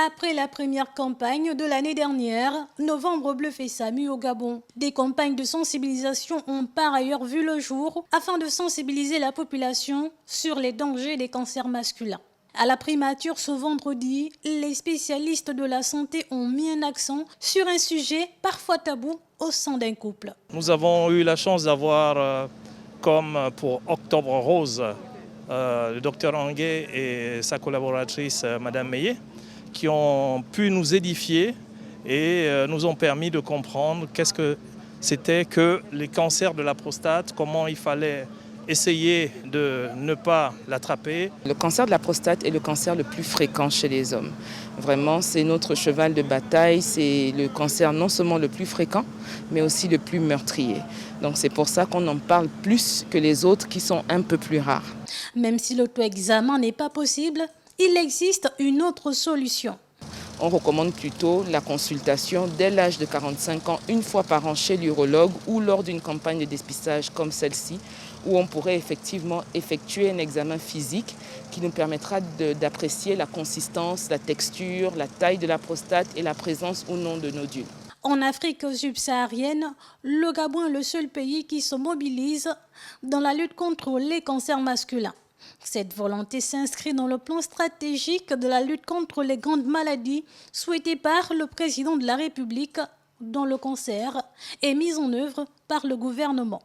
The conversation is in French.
Après la première campagne de l'année dernière, Novembre Bleu fait sa mue au Gabon. Des campagnes de sensibilisation ont par ailleurs vu le jour afin de sensibiliser la population sur les dangers des cancers masculins. À la primature ce vendredi, les spécialistes de la santé ont mis un accent sur un sujet parfois tabou au sein d'un couple. Nous avons eu la chance d'avoir, comme pour Octobre Rose, le docteur Anguet et sa collaboratrice Madame Meillet, qui ont pu nous édifier et nous ont permis de comprendre qu'est-ce que c'était que les cancers de la prostate, comment il fallait essayer de ne pas l'attraper. Le cancer de la prostate est le cancer le plus fréquent chez les hommes. Vraiment, c'est notre cheval de bataille, c'est le cancer non seulement le plus fréquent, mais aussi le plus meurtrier. Donc c'est pour ça qu'on en parle plus que les autres qui sont un peu plus rares. Même si l'auto-examen n'est pas possible, il existe une autre solution. On recommande plutôt la consultation dès l'âge de 45 ans, une fois par an chez l'urologue ou lors d'une campagne de dépistage comme celle-ci, où on pourrait effectivement effectuer un examen physique qui nous permettra d'apprécier la consistance, la texture, la taille de la prostate et la présence ou non de nodules. En Afrique subsaharienne, le Gabon est le seul pays qui se mobilise dans la lutte contre les cancers masculins. Cette volonté s'inscrit dans le plan stratégique de la lutte contre les grandes maladies souhaité par le président de la République, dont le cancer est mis en œuvre par le gouvernement.